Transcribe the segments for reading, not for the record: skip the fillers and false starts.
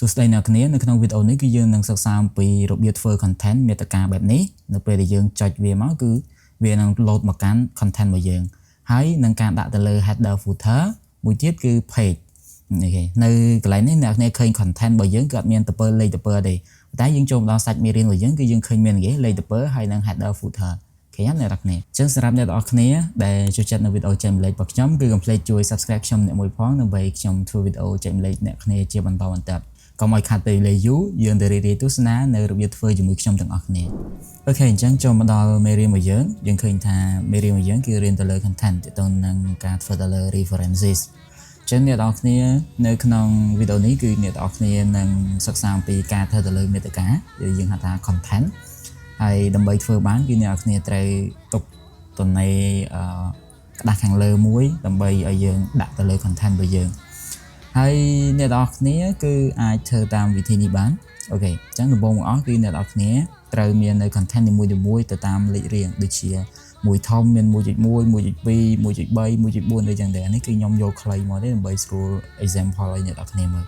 សួស្តីអ្នកគ្នានៅក្នុងវីដេអូនេះគឺយើងនឹងសិក្សាអំពីរបៀបធ្វើ content មេត្តាបែបនេះនៅពេលដែលយើងចុចវាមកគឺវានឹង load មកកាន់ content របស់យើងហើយនឹងការដាក់ទៅលើ header footer មួយទៀតគឺ page អូខេនៅកន្លែងនេះអ្នកគ្នាឃើញ content របស់យើងគឺអត់មានតពើលេខតពើទេតែយើងចូលដល់សាច់មេរៀនរបស់យើងគឺយើងឃើញមានលេខតពើហើយនឹង header footer អូខេអ្នកនរគ្នាអញ្ចឹងសម្រាប់អ្នកទាំងអស់គ្នាដែលចូលចិត្តនៅវីដេអូចែកម្លែករបស់ខ្ញុំគឺកុំភ្លេចជួយ subscribe ខ្ញុំអ្នកមួយផងដើម្បីខ្ញុំធ្វើវីដេអូចែកម្លែកអ្នកគ្នាជាបន្តបន្ទាប់កុំឲ្យខាត់ពេលវេលាយូរយើងទៅរៀនទស្សនានៅរបៀបធ្វើជាមួយខ្ញុំទាំងអស់គ្នាអូខេអញ្ចឹងចូលមកដល់មេរៀនរបស់យើងឃើញថាមេរៀនរបស់យើងគឺរៀនទៅលើ content ទាក់ទងនឹងការធ្វើទៅលើ references អញ្ចឹងអ្នកទាំងអស់គ្នានៅក្នុងវីដេអូនេះគឺអ្នកទាំងអស់គ្នានឹងសិក្សាអំពីការធ្វើទៅលើមេត្តាយើងហៅថា content ហើយដើម្បីធ្វើបានគឺអ្នកទាំងអស់គ្នាត្រូវទុកតន័យក្តាស់ខាងលើមួយដើម្បីឲ្យយើងដាក់ទៅលើ content របស់យើងហើយអ្នកទាំងអស់គ្នាគឺអាចធ្វើតាមវិធីនេះបានអូខេអញ្ចឹងដំបូងបង្អស់គឺអ្នកទាំងអស់គ្នាត្រូវមាននៅ content នីមួយៗទៅតាមលេខរៀងដូចជាមួយធំមាន 1.1 1.2 1.3 1.4 ដូចចឹងដែរនេះគឺខ្ញុំយកខ្លីមកទេដើម្បីស្រួល example ឲ្យអ្នកទាំងអស់គ្នាមើល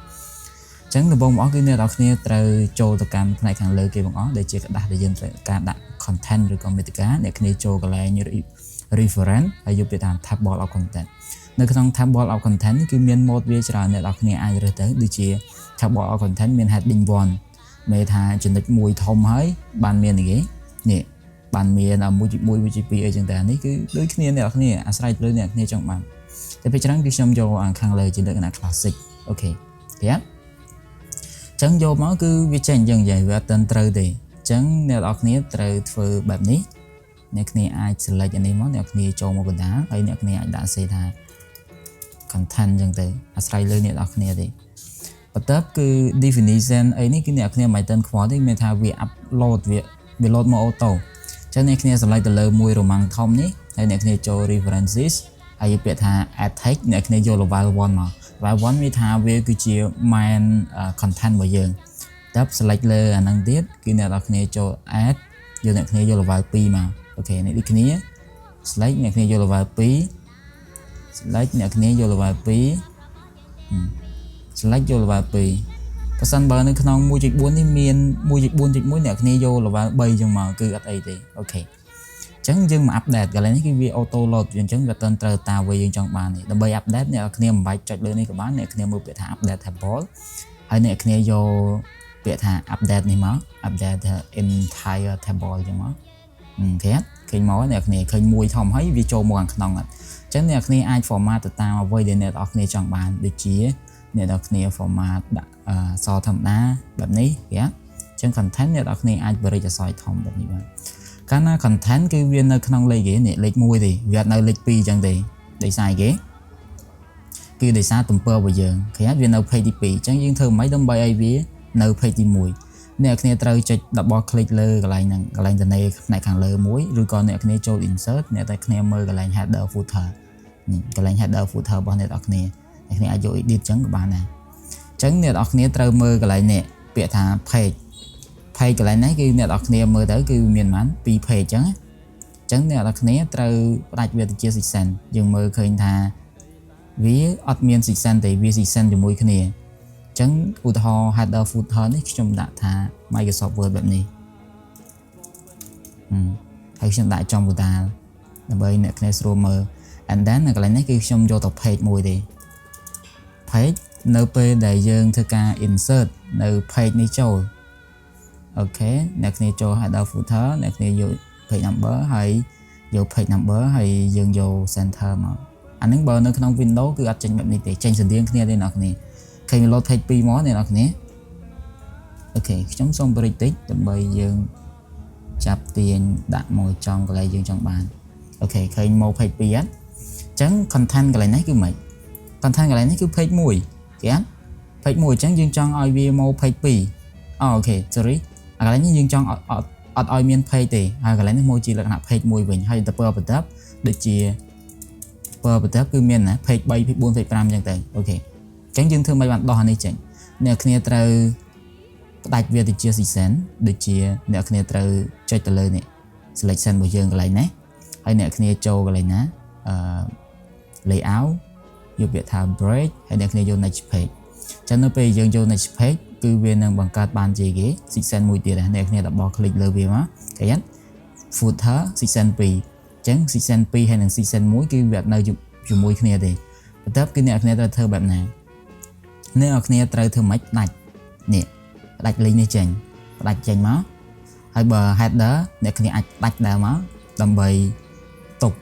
អញ្ចឹងដំបូងបង្អស់គឺអ្នកទាំងអស់គ្នាត្រូវចូលទៅកាន់ផ្នែកខាងលើគេបង្អស់ដែលជាក្តាស់ដែលយើងត្រូវការដាក់ content ឬក៏មេត្តាអ្នកគ្នាចូលកន្លែង reference ហើយយកពាក្យថា table of content នៅក្នុង table of content គឺមាន mode វាច្រើនអ្នកនរគ្នាអាចរើសទៅដូចជា table of content មាន heading 1មេថាចំណុចមួយធំហើយបានមាននេះបានមាន 1.1 1.2 អីចឹងតែនេះគឺដូចគ្នាអ្នកនរគ្នាអាស្រ័យលើអ្នកនរគ្នាចង់បានតែពេលច្រើនគឺខ្ញុំយកខាងលើជាលក្ខណៈ classic អូខេទៀតអញ្ចឹងយកមកគឺវាចេញចឹងនិយាយវាអត់ត្រូវទេអញ្ចឹងអ្នកនរគ្នាត្រូវធ្វើបែបនេះអ្នកគ្នាអាច select អានេះមកអ្នកគ្នាចូលមកបណ្ដាលហើយអ្នកគ្នាអាចដាក់សេថា content ចឹងទៅអាស្រ័យលើអ្នកនរគ្នាទេបន្ទាប់គឺ definition អីនេះគឺអ្នកគ្នាមិនទាន់ខ្វល់ទេមានថាវា upload វា load មក auto ចឹងអ្នកគ្នា select ទៅលើមួយរមាំងធំនេះហើយអ្នកគ្នាចូល references ហើយពាក្យថា add text អ្នកគ្នាយក level 1មក level 1មានថាវាគឺជា main content របស់យើងបន្ទាប់ select លើអាហ្នឹងទៀតគឺអ្នកនរគ្នាចូល add យកអ្នកគ្នាយក level 2មកអូខេនេះដូចគ្នា select អ្នកគ្នាយក level 2 select អ្នកគ្នាយក level 2 select យក level 2បើសិនបើនៅក្នុង 1.4 នេះមាន 1.4.1 អ្នកគ្នាយក level 3ចឹងមកគឺអត់អីទេអូខេអញ្ចឹងយើងមក update កន្លែងនេះគឺវា auto load អញ្ចឹងវាត្រូវតាមវាយើងចង់បាននេះដើម្បី update អ្នកគ្នាមិនបាច់ចុចលើនេះក៏បានអ្នកគ្នាមើលពាក្យថា update table ហើយអ្នកគ្នាយកពាក្យថា update នេះមក update the entire table ចឹងមកឃើញមកអ្នកគ្នាឃើញមួយធំហើយវាចូលមកខាងក្នុងអញ្ចឹងអ្នកគ្នាអាច format ទៅតាមអ្វីដែលអ្នកនរគ្នាចង់បានដូចជាអ្នកនរគ្នា format ដាក់អក្សរធម្មតាបែបនេះអញ្ចឹង content អ្នកនរគ្នាអាចបរិយាអក្សរធំបែបនេះបានកាលណា content គឺវានៅក្នុងលេខគេនេះលេខ1ទេវាអត់នៅលេខ2អញ្ចឹងទេដោយសារគេគឺដោយសារទំព័ររបស់យើងឃើញវានៅ page ទី2អញ្ចឹងយើងធ្វើម៉េចដើម្បីឲ្យវានៅ page ទី1អ្នកគ្នាត្រូវចុច double click លើកន្លែងហ្នឹងកន្លែងតនេផ្នែកខាងលើមួយឬក៏អ្នកគ្នាចូល insert អ្នកតែគ្នាមើលកន្លែង header footer នេះកន្លែង header footer របស់អ្នកគ្នាអាចយក edit ចឹងក៏បានដែរអញ្ចឹងអ្នកគ្នាត្រូវមើលកន្លែងនេះពាក្យថា page កន្លែងនេះគឺអ្នកគ្នាមើលទៅគឺមានប៉ុន្មាន2 page អញ្ចឹងអ្នកគ្នាត្រូវផ្ដាច់វាទៅជា section យើងមើលឃើញថាវាអត់មាន section ទេវា section ជាមួយគ្នាអញ្ចឹងឧទាហរណ៍ header footer នេះខ្ញុំដាក់ថា Microsoft Word បែបនេះហើយខ្ញុំដាក់ចំកណ្ដាលដើម្បីអ្នកគ្នាស្រួលមើល and then នៅកន្លែងនេះគឺខ្ញុំយកទៅ page មួយទេ page នៅពេលដែលយើងធ្វើការ insert នៅ page នេះចូលអូខេអ្នកគ្នាចូល header footer អ្នកគ្នាយក page number ហើយយក page number ហើយយើងយក center មកអានឹងបើនៅក្នុង Windows គឺអត់ចេញបែបនេះទេចេញស្រដៀងគ្នាទេអ្នកគ្នាឃើញ load page 2មកអ្នកគ្នាអូខេខ្ញុំសូមបរិយាតិចដើម្បីយើងចាប់ទាញដាក់មកចំកន្លែងយើងចង់បានអូខេឃើញមក page 2អញ្ចឹង content កន្លែងនេះគឺមិន content កន្លែងនេះគឺ page 1គេpage 1អញ្ចឹងយើងចង់ឲ្យវាមក page 2អូខេ sorry អាកន្លែងនេះយើងចង់អត់ឲ្យមាន page ទេហើយកន្លែងនេះមកជាលក្ខណៈ page 1វិញហើយទៅពើបន្ទាប់ដូចជាពើបន្ទាប់គឺមានណា page 3 page 4 page 5អញ្ចឹងទៅអូខេអញ្ចឹងយើងធ្វើមិនបានដោះអានេះចេញអ្នកគ្នាត្រូវផ្ដាច់វាទៅជា section ដូចជាអ្នកគ្នាត្រូវចុចទៅលើនេះ selection របស់យើងកន្លែងនេះហើយអ្នកគ្នាចូលកន្លែងណាlayout យកពាក្យថា break ហើយអ្នកគ្នាយក next page ចឹងនៅពេលយើងយក next page គឺវានឹងបង្កើតបានជាគេ section មួយទៀតដែរអ្នកគ្នាតប click លើវាមកឃើញ footer section 2 អញ្ចឹង section 2 ហើយនិង section 1 គឺវាអត់នៅជាមួយគ្នាទេបន្ទាប់គឺអ្នកគ្នាត្រូវធ្វើបែបណាអ្នកគ្នាត្រូវធ្វើម៉េចផ្ដាច់នេះផ្ដាច់ link នេះចេញផ្ដាច់ចេញមកហើយបើ header អ្នកគ្នាអាចផ្ដាច់ដែរមកដើម្បីទុក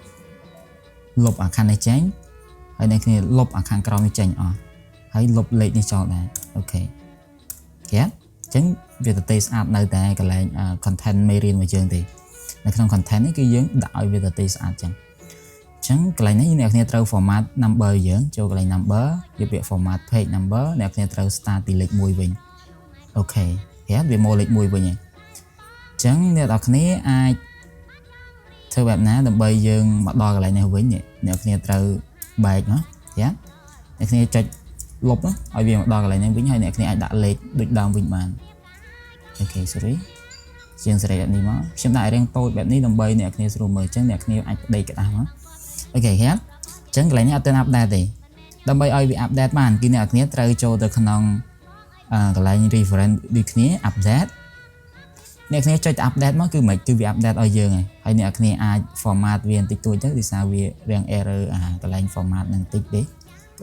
លុបអាខាងនេះចេញហើយអ្នកគ្នាលុបអាខាងក្រោមនេះចេញអស់ហើយលុបលេខនេះចោលដែរអូខេគេអញ្ចឹងវាទៅទេស្អាតនៅតែកន្លែង content មេរៀនរបស់យើងទេនៅក្នុង content នេះគឺយើងដាក់ឲ្យវាទៅទេស្អាតចឹងអញ្ចឹងកន្លែងនេះអ្នកគ្នាត្រូវ format number យើងចូលកន្លែង number យកពាក្យ format page number អ្នកគ្នាត្រូវ start ពីលេខ1វិញអូខេគេវាមកលេខ1វិញហើយអញ្ចឹងអ្នកនរគ្នាអាចធ្វើបែបណាដើម្បីយើងមកដល់កន្លែងនេះវិញអ្នកគ្នាត្រូវបែកណាយ៉ាអ្នកគ្នាចុចលុបឲ្យវាមកដល់កន្លែងនេះវិញហើយអ្នកគ្នាអាចដាក់លេខដូចដើមវិញបានអូខេ sorry ជាងសេរីបែបនេះមកខ្ញុំដាក់រៀងតូចបែបនេះដើម្បីអ្នកគ្នាស្រួលមើលអញ្ចឹងអ្នកគ្នាអាចប្តីក្តាស់មកអូខេយ៉ាអញ្ចឹងកន្លែងនេះអត់ទាន់ update ទេដើម្បីឲ្យវា update បានគឺអ្នកគ្នាត្រូវចូលទៅក្នុងកន្លែង reference ដូចគ្នា update អ្នកគ្នាចុច update មកគឺមិនគឺវា update ឲ្យយើងហើយអ្នកគ្នាអាច format វាបន្តិចតួចទៅដោយសារវារាំង error កន្លែង format នឹងបន្តិចទេ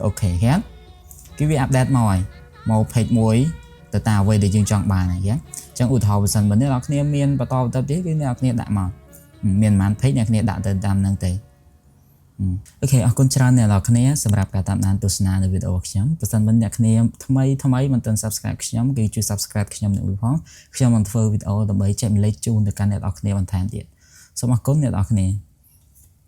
អូខេហ្នឹងគឺវា update មកហើយមក page មួយទៅតាមអ្វីដែលយើងចង់បានហើយអញ្ចឹងឧទាហរណ៍បើសិនបើអ្នកគ្នាមានបន្តបន្ទាប់ទៀតគឺអ្នកគ្នាដាក់មកមានប៉ុន្មាន page អ្នកគ្នាដាក់ទៅតាមហ្នឹងទេអូខេអរគុណច្រើនអ្នកនរគ្នាសម្រាប់ការតាមដានទស្សនានៅវីដេអូខ្ញុំបើសិនបើអ្នកគ្នាថ្មីមិនទាន់ subscribe ខ្ញុំគឺជួយ subscribe ខ្ញុំនៅមួយផងខ្ញុំនឹងធ្វើវីដេអូដើម្បីចែកម្លែកជូនទៅកាន់អ្នកនរគ្នាបន្ថែមទៀតសូមអរគុណអ្នកនរគ្នា